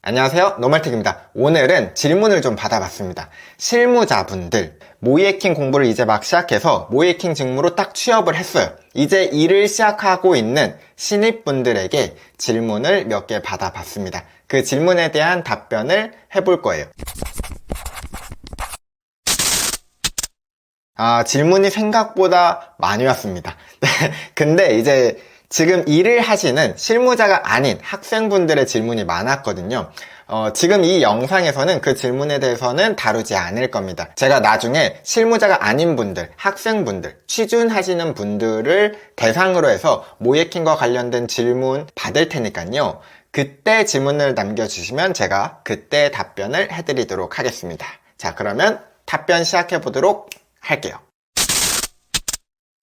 안녕하세요, 노말틱입니다. 오늘은 질문을 좀 받아봤습니다. 실무자분들, 모이해킹 공부를 이제 막 시작해서 모이해킹 직무로 딱 취업을 했어요. 이제 일을 시작하고 있는 신입분들에게 질문을 몇 개 받아봤습니다. 그 질문에 대한 답변을 해볼 거예요. 질문이 생각보다 많이 왔습니다. 근데 이제 지금 일을 하시는 실무자가 아닌 학생분들의 질문이 많았거든요. 지금 이 영상에서는 그 질문에 대해서는 다루지 않을 겁니다. 제가 나중에 실무자가 아닌 분들, 학생분들, 취준하시는 분들을 대상으로 해서 모이해킹과 관련된 질문 받을 테니까요. 그때 질문을 남겨주시면 제가 그때 답변을 해드리도록 하겠습니다. 자, 그러면 답변 시작해 보도록 할게요.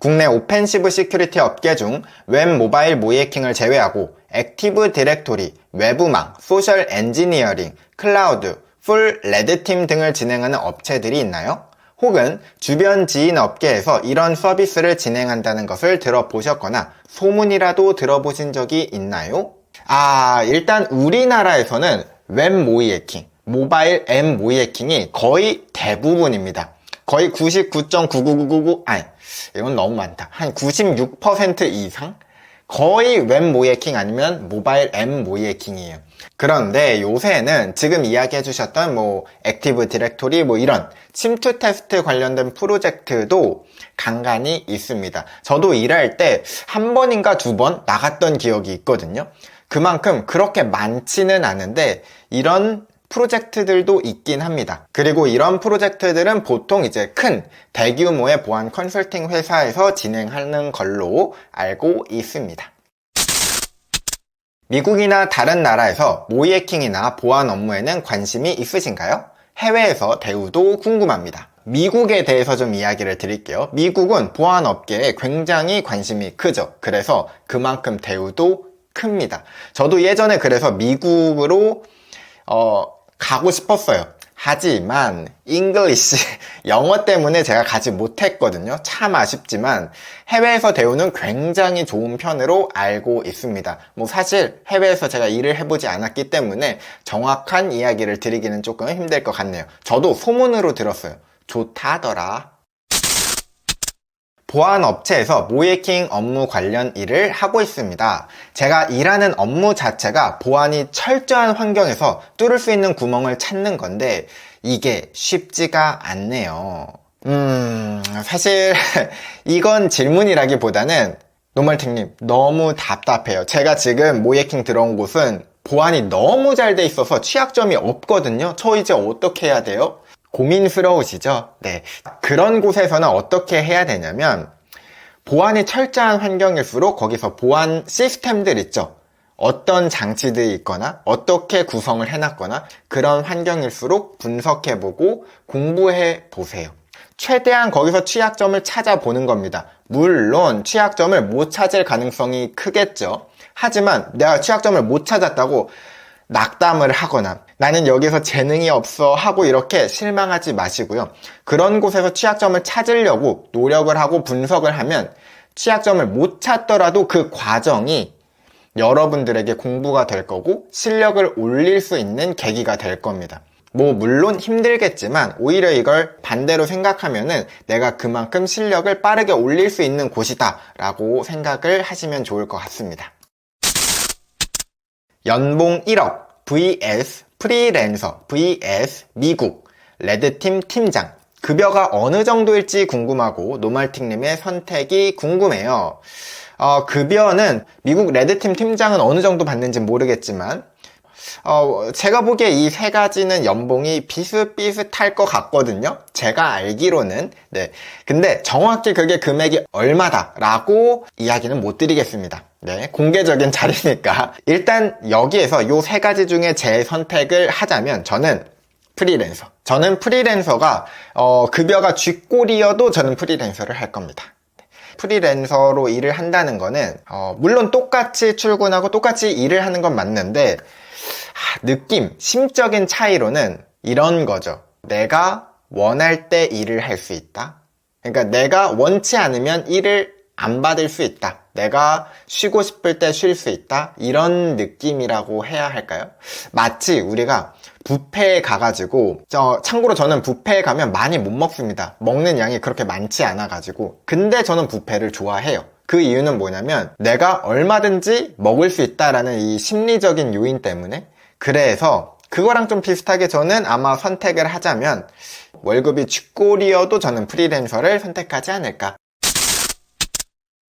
국내 오펜시브 시큐리티 업계 중 웹 모바일 모이해킹을 제외하고 액티브 디렉토리, 외부망, 소셜 엔지니어링, 클라우드, 풀 레드팀 등을 진행하는 업체들이 있나요? 혹은 주변 지인 업계에서 이런 서비스를 진행한다는 것을 들어보셨거나 소문이라도 들어보신 적이 있나요? 일단 우리나라에서는 웹 모이해킹, 모바일 앱 모이해킹이 거의 대부분입니다. 거의 99.99999, 이건 너무 많다. 한 96% 이상? 거의 웹 모이해킹 아니면 모바일 앱 모이해킹이에요. 그런데 요새는 지금 이야기해 주셨던 액티브 디렉토리 이런 침투 테스트 관련된 프로젝트도 간간히 있습니다. 저도 일할 때 한 번인가 두 번 나갔던 기억이 있거든요. 그만큼 그렇게 많지는 않은데 이런 프로젝트들도 있긴 합니다. 그리고 이런 프로젝트들은 보통 이제 큰 대규모의 보안 컨설팅 회사에서 진행하는 걸로 알고 있습니다. 미국이나 다른 나라에서 모이해킹이나 보안 업무에는 관심이 있으신가요? 해외에서 대우도 궁금합니다. 미국에 대해서 좀 이야기를 드릴게요. 미국은 보안 업계에 굉장히 관심이 크죠. 그래서 그만큼 대우도 큽니다. 저도 예전에 그래서 미국으로 가고 싶었어요. 하지만 잉글리시 영어 때문에 제가 가지 못했거든요. 참 아쉽지만 해외에서 대우는 굉장히 좋은 편으로 알고 있습니다. 사실 해외에서 제가 일을 해보지 않았기 때문에 정확한 이야기를 드리기는 조금 힘들 것 같네요. 저도 소문으로 들었어요. 좋다더라. 보안 업체에서 모이해킹 업무 관련 일을 하고 있습니다. 제가 일하는 업무 자체가 보안이 철저한 환경에서 뚫을 수 있는 구멍을 찾는 건데 이게 쉽지가 않네요. 사실 이건 질문이라기보다는 노멀팅님 너무 답답해요. 제가 지금 모이해킹 들어온 곳은 보안이 너무 잘 돼 있어서 취약점이 없거든요. 저 이제 어떻게 해야 돼요? 고민스러우시죠? 네. 그런 곳에서는 어떻게 해야 되냐면 보안이 철저한 환경일수록 거기서 보안 시스템들 있죠. 어떤 장치들이 있거나 어떻게 구성을 해놨거나 그런 환경일수록 분석해보고 공부해보세요. 최대한 거기서 취약점을 찾아보는 겁니다. 물론 취약점을 못 찾을 가능성이 크겠죠. 하지만 내가 취약점을 못 찾았다고 낙담을 하거나 나는 여기서 재능이 없어 하고 이렇게 실망하지 마시고요. 그런 곳에서 취약점을 찾으려고 노력을 하고 분석을 하면 취약점을 못 찾더라도 그 과정이 여러분들에게 공부가 될 거고 실력을 올릴 수 있는 계기가 될 겁니다. 물론 힘들겠지만 오히려 이걸 반대로 생각하면은 내가 그만큼 실력을 빠르게 올릴 수 있는 곳이다 라고 생각을 하시면 좋을 것 같습니다. 연봉 1억 vs 프리랜서 vs 미국 레드팀 팀장 급여가 어느 정도일지 궁금하고 노멀팅님의 선택이 궁금해요. 급여는 미국 레드팀 팀장은 어느 정도 받는지 모르겠지만 제가 보기에 이 세 가지는 연봉이 비슷비슷할 것 같거든요. 제가 알기로는. 네. 근데 정확히 그게 금액이 얼마다라고 이야기는 못 드리겠습니다. 네. 공개적인 자리니까. 일단 여기에서 이 세 가지 중에 제 선택을 하자면 저는 프리랜서. 저는 프리랜서가 급여가 쥐꼬리여도 저는 프리랜서를 할 겁니다. 프리랜서로 일을 한다는 거는 물론 똑같이 출근하고 똑같이 일을 하는 건 맞는데 느낌, 심적인 차이로는 이런 거죠. 내가 원할 때 일을 할 수 있다. 그러니까 내가 원치 않으면 일을 안 받을 수 있다. 내가 쉬고 싶을 때 쉴 수 있다? 이런 느낌이라고 해야 할까요? 마치 우리가 뷔페에 가가지고, 참고로 저는 뷔페에 가면 많이 못 먹습니다. 먹는 양이 그렇게 많지 않아가지고. 근데 저는 뷔페를 좋아해요. 그 이유는 뭐냐면 내가 얼마든지 먹을 수 있다라는 이 심리적인 요인 때문에. 그래서 그거랑 좀 비슷하게 저는 아마 선택을 하자면 월급이 쥐꼬리여도 저는 프리랜서를 선택하지 않을까.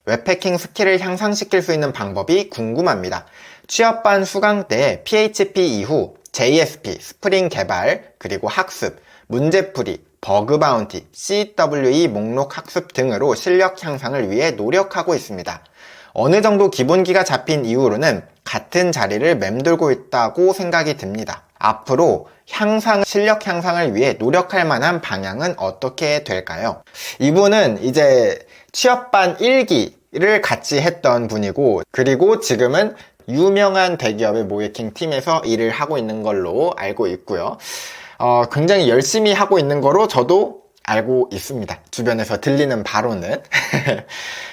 웹해킹 스킬을 향상시킬 수 있는 방법이 궁금합니다. 취업반 수강 때 PHP 이후 JSP, 스프링 개발, 그리고 학습, 문제풀이, 버그 바운티, CWE 목록 학습 등으로 실력 향상을 위해 노력하고 있습니다. 어느 정도 기본기가 잡힌 이후로는 같은 자리를 맴돌고 있다고 생각이 듭니다. 앞으로 실력 향상을 위해 노력할 만한 방향은 어떻게 될까요? 이분은 이제 취업반 1기를 같이 했던 분이고, 그리고 지금은 유명한 대기업의 모해킹 팀에서 일을 하고 있는 걸로 알고 있고요. 굉장히 열심히 하고 있는 거로 저도 알고 있습니다. 주변에서 들리는 바로는.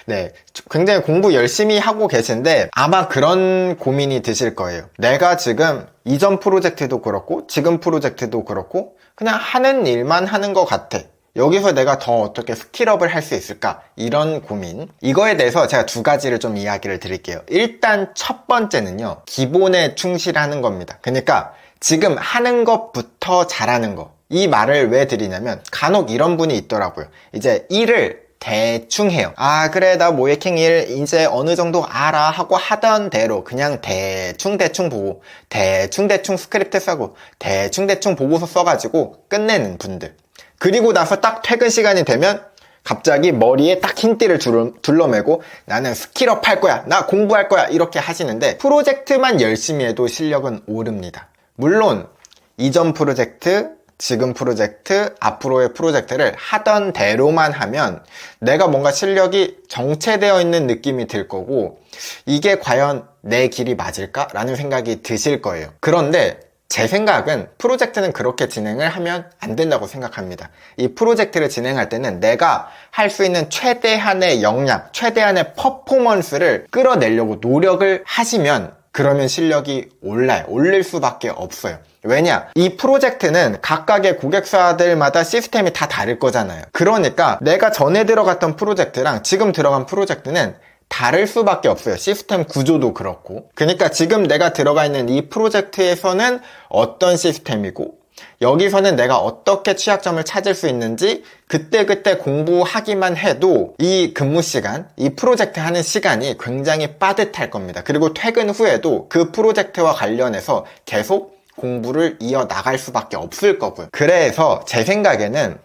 네, 굉장히 공부 열심히 하고 계신데 아마 그런 고민이 드실 거예요. 내가 지금 이전 프로젝트도 그렇고 지금 프로젝트도 그렇고 그냥 하는 일만 하는 것 같아. 여기서 내가 더 어떻게 스킬업을 할 수 있을까? 이런 고민. 이거에 대해서 제가 두 가지를 좀 이야기를 드릴게요. 일단 첫 번째는요, 기본에 충실하는 겁니다. 그러니까 지금 하는 것부터 잘하는 거. 이 말을 왜 드리냐면 간혹 이런 분이 있더라고요. 이제 일을 대충 해요. 아, 그래, 나 모해킹 일 이제 어느 정도 알아 하고 하던 대로 그냥 대충 보고 대충 스크립트 써고 대충 보고서 써가지고 끝내는 분들. 그리고 나서 딱 퇴근 시간이 되면 갑자기 머리에 딱 흰띠를 둘러매고 나는 스킬업 할 거야, 나 공부할 거야, 이렇게 하시는데 프로젝트만 열심히 해도 실력은 오릅니다. 물론 이전 프로젝트, 지금 프로젝트, 앞으로의 프로젝트를 하던 대로만 하면 내가 뭔가 실력이 정체되어 있는 느낌이 들 거고, 이게 과연 내 길이 맞을까? 라는 생각이 드실 거예요. 그런데 제 생각은 프로젝트는 그렇게 진행을 하면 안 된다고 생각합니다. 이 프로젝트를 진행할 때는 내가 할 수 있는 최대한의 역량, 최대한의 퍼포먼스를 끌어내려고 노력을 하시면 그러면 실력이 올릴 수밖에 없어요. 왜냐? 이 프로젝트는 각각의 고객사들마다 시스템이 다 다를 거잖아요. 그러니까 내가 전에 들어갔던 프로젝트랑 지금 들어간 프로젝트는 다를 수밖에 없어요. 시스템 구조도 그렇고. 그러니까 지금 내가 들어가 있는 이 프로젝트에서는 어떤 시스템이고, 여기서는 내가 어떻게 취약점을 찾을 수 있는지 그때그때 공부하기만 해도 이 근무 시간, 이 프로젝트 하는 시간이 굉장히 빠듯할 겁니다. 그리고 퇴근 후에도 그 프로젝트와 관련해서 계속 공부를 이어나갈 수밖에 없을 거고요. 그래서 제 생각에는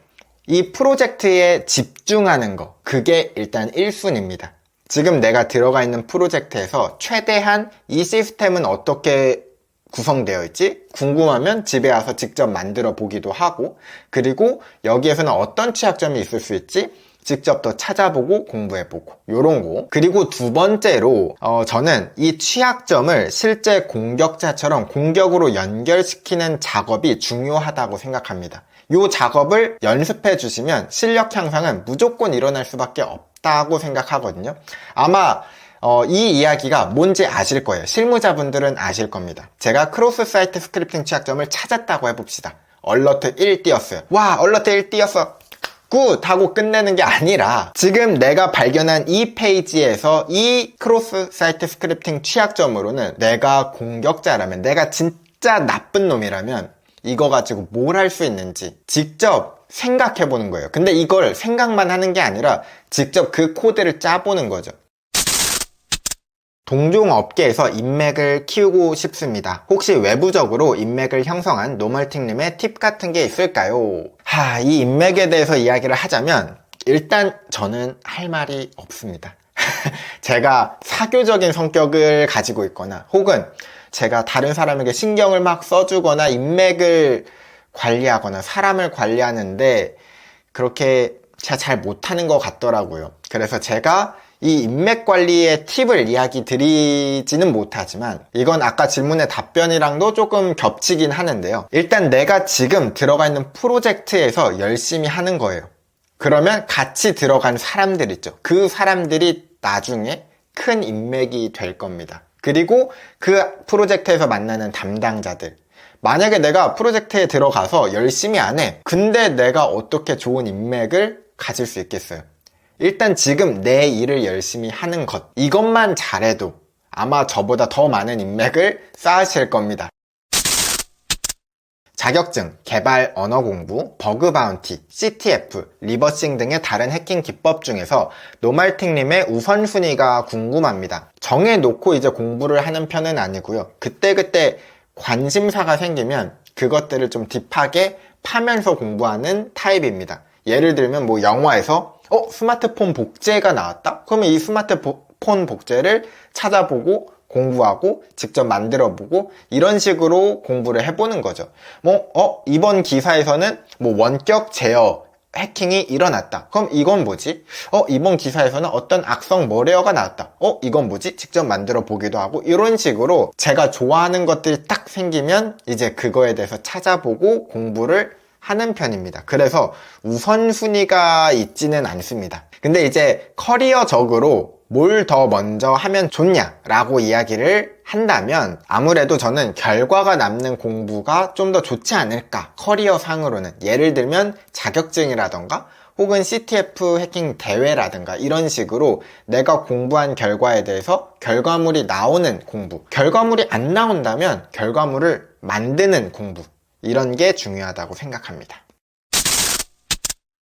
이 프로젝트에 집중하는 거, 그게 일단 1순위입니다. 지금 내가 들어가 있는 프로젝트에서 최대한 이 시스템은 어떻게 구성되어 있지? 궁금하면 집에 와서 직접 만들어 보기도 하고, 그리고 여기에서는 어떤 취약점이 있을 수 있지? 직접 더 찾아보고 공부해보고, 요런 거. 그리고 두 번째로 저는 이 취약점을 실제 공격자처럼 공격으로 연결시키는 작업이 중요하다고 생각합니다. 요 작업을 연습해 주시면 실력 향상은 무조건 일어날 수밖에 없다고 생각하거든요. 아마 이 이야기가 뭔지 아실 거예요. 실무자분들은 아실 겁니다. 제가 크로스 사이트 스크립팅 취약점을 찾았다고 해봅시다. 얼러트 1 띄었어요. 와, 얼러트 1 띄었어. 굿! 하고 끝내는 게 아니라 지금 내가 발견한 이 페이지에서 이 크로스 사이트 스크립팅 취약점으로는 내가 공격자라면, 내가 진짜 나쁜 놈이라면 이거 가지고 뭘 할 수 있는지 직접 생각해 보는 거예요. 근데 이걸 생각만 하는 게 아니라 직접 그 코드를 짜보는 거죠. 동종 업계에서 인맥을 키우고 싶습니다. 혹시 외부적으로 인맥을 형성한 노멀팅님의 팁 같은 게 있을까요? 이 인맥에 대해서 이야기를 하자면 일단 저는 할 말이 없습니다. 제가 사교적인 성격을 가지고 있거나 혹은 제가 다른 사람에게 신경을 막 써주거나 인맥을 관리하거나 사람을 관리하는데 그렇게 제가 잘 못하는 것 같더라고요. 그래서 제가 이 인맥 관리의 팁을 이야기 드리지는 못하지만 이건 아까 질문의 답변이랑도 조금 겹치긴 하는데요. 일단 내가 지금 들어가 있는 프로젝트에서 열심히 하는 거예요. 그러면 같이 들어간 사람들 있죠. 그 사람들이 나중에 큰 인맥이 될 겁니다. 그리고 그 프로젝트에서 만나는 담당자들, 만약에 내가 프로젝트에 들어가서 열심히 안 해. 근데 내가 어떻게 좋은 인맥을 가질 수 있겠어요? 일단 지금 내 일을 열심히 하는 것, 이것만 잘해도 아마 저보다 더 많은 인맥을 쌓으실 겁니다. 자격증, 개발 언어 공부, 버그 바운티, CTF, 리버싱 등의 다른 해킹 기법 중에서 노말팅님의 우선순위가 궁금합니다. 정해놓고 이제 공부를 하는 편은 아니고요. 그때그때 관심사가 생기면 그것들을 좀 딥하게 파면서 공부하는 타입입니다. 예를 들면 뭐 영화에서 스마트폰 복제가 나왔다? 그러면 이 스마트폰 복제를 찾아보고 공부하고 직접 만들어보고 이런 식으로 공부를 해보는 거죠. 이번 기사에서는 뭐 원격 제어 해킹이 일어났다. 그럼 이건 뭐지? 이번 기사에서는 어떤 악성 머레어가 나왔다. 이건 뭐지? 직접 만들어 보기도 하고 이런 식으로 제가 좋아하는 것들이 딱 생기면 이제 그거에 대해서 찾아보고 공부를 하는 편입니다. 그래서 우선순위가 있지는 않습니다. 근데 이제 커리어적으로 뭘 더 먼저 하면 좋냐라고 이야기를 한다면 아무래도 저는 결과가 남는 공부가 좀 더 좋지 않을까, 커리어상으로는. 예를 들면 자격증이라던가 혹은 CTF 해킹 대회라든가 이런 식으로 내가 공부한 결과에 대해서 결과물이 나오는 공부, 결과물이 안 나온다면 결과물을 만드는 공부, 이런 게 중요하다고 생각합니다.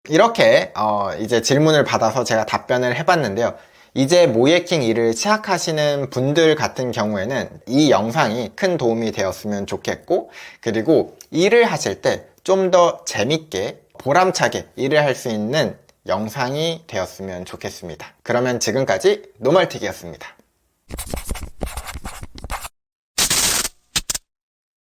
이렇게 이제 질문을 받아서 제가 답변을 해봤는데요. 이제 모이해킹 일을 시작하시는 분들 같은 경우에는 이 영상이 큰 도움이 되었으면 좋겠고, 그리고 일을 하실 때 좀 더 재밌게 보람차게 일을 할 수 있는 영상이 되었으면 좋겠습니다. 그러면 지금까지 노멀틱이었습니다.